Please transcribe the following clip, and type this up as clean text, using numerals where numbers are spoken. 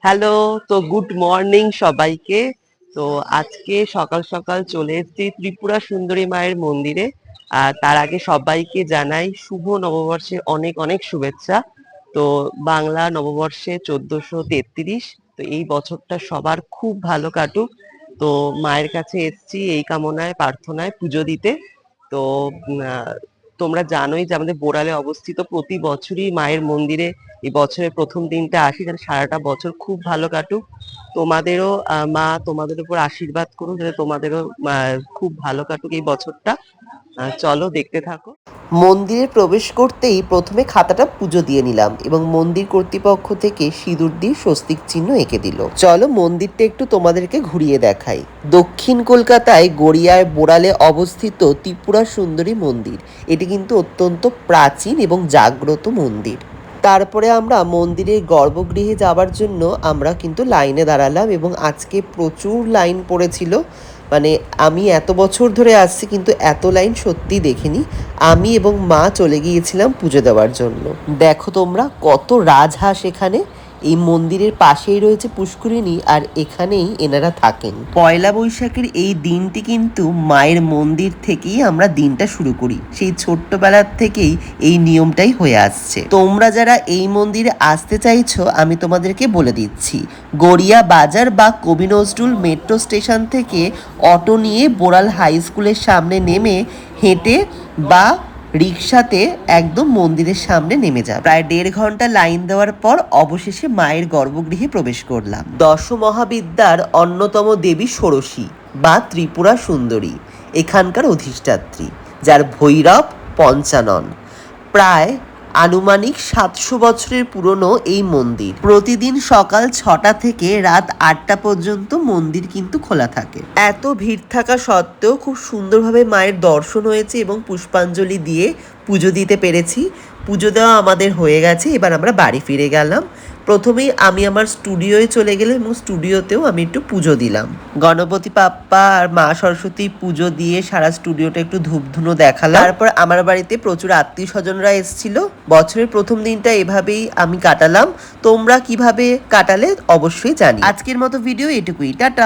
Hello. তো good morning সবাইকে। তো আজকে সকাল সকাল চলে এসেছি ত্রিপুরা সুন্দরী মায়ের মন্দিরে। আর তার আগে সবাইকে জানাই শুভ নববর্ষের অনেক অনেক শুভেচ্ছা। তো বাংলা নববর্ষে 1433। তো এই বছরটা সবার খুব ভালো কাটুক। তো মায়ের কাছে এসেছি এই কামনায় প্রার্থনায় পুজো দিতে। তো তোমরা জানোই যে আমাদের বোড়ালে অবস্থিত, প্রতি বছরই মায়ের মন্দিরে এই বছরের প্রথম দিনটা আসি যাতে সারাটা বছর খুব ভালো কাটুক। তোমাদেরও মা তোমাদের উপর আশীর্বাদ করুন যাতে তোমাদেরও খুব ভালো কাটুক এই বছরটা। চলো দেখতে থাকো। মন্দিরে প্রবেশ করতেই প্রথমে খাতাটা পুজো দিয়ে নিলাম এবং মন্দির কর্তৃপক্ষ থেকে সিঁদুর দিয়ে স্বস্তিক চিহ্ন এঁকে দিল। চলো মন্দিরটা একটু তোমাদেরকে ঘুরিয়ে দেখাই। দক্ষিণ কলকাতায় গড়িয়ার বোড়ালে অবস্থিত ত্রিপুরা সুন্দরী মন্দির। এটি কিন্তু অত্যন্ত প্রাচীন এবং জাগ্রত মন্দির। তারপরে আমরা মন্দিরের গর্ভগৃহে যাওয়ার জন্য আমরা কিন্তু লাইনে দাঁড়ালাম এবং আজকে প্রচুর লাইন পড়েছিল। মানে আমি এত বছর ধরে আসছি কিন্তু এত লাইন সত্যি দেখিনি। আমি এবং মা চলে গিয়েছিলাম পুজো দেওয়ার জন্য। দেখো তোমরা কত রাজহাঁস এখানে। এই মন্দিরের পাশেই রয়েছে পুষ্করিণী আর এখানেই এনারা থাকেন। পয়লা বৈশাখের এই দিনটি কিন্তু মায়ের মন্দির থেকেই আমরা দিনটা শুরু করি। সেই ছোট্টবেলার থেকেই এই নিয়মটাই হয়ে আসছে। তোমরা যারা এই মন্দিরে আসতে চাইছো আমি তোমাদেরকে বলে দিচ্ছি, গড়িয়া বাজার বা কবি নজরুল মেট্রো স্টেশন থেকে অটো নিয়ে বোড়াল হাই স্কুলের সামনে নেমে হেঁটে বা রিক্সাতে একদম মন্দিরের সামনে নেমে যাবে। প্রায় 1.5 ঘন্টা লাইন দেওয়ার পর অবশেষে মায়ের গর্ভগৃহে প্রবেশ করলাম। দশ মহাবিদ্যার অন্যতম দেবী ষোড়শী বা ত্রিপুরা সুন্দরী এখানকার অধিষ্ঠাত্রী, যার ভৈরব পঞ্চানন। প্রায় আনুমানিক 700 বছরের পুরনো এই মন্দির। প্রতিদিন সকাল 6টা থেকে রাত 8টা পর্যন্ত মন্দির কিন্তু খোলা থাকে। এত ভিড় থাকা সত্ত্বেও খুব সুন্দরভাবে মায়ের দর্শন হয়েছে এবং পুষ্পাঞ্জলি দিয়ে পুজো দিতে পেরেছি। পুজো দেওয়া আমাদের হয়ে গেছে, এবার আমরা বাড়ি ফিরে গেলাম। প্রথমেই আমি আমার স্টুডিওয়ে চলে গেলাম এবং স্টুডিওতেও আমি একটু পুজো দিলাম। গণপতি বাপ্পা আর মা সরস্বতী পুজো দিয়ে সারা স্টুডিওটা একটু ধূপধুনো দেখালাম। তারপর আমার বাড়িতে প্রচুর আত্মীয় স্বজনরা এসেছিল। বছরের প্রথম দিনটা এভাবেই আমি কাটালাম। তোমরা কিভাবে কাটালে অবশ্যই জানি। আজকের মতো ভিডিও এটুকুই, টাটা।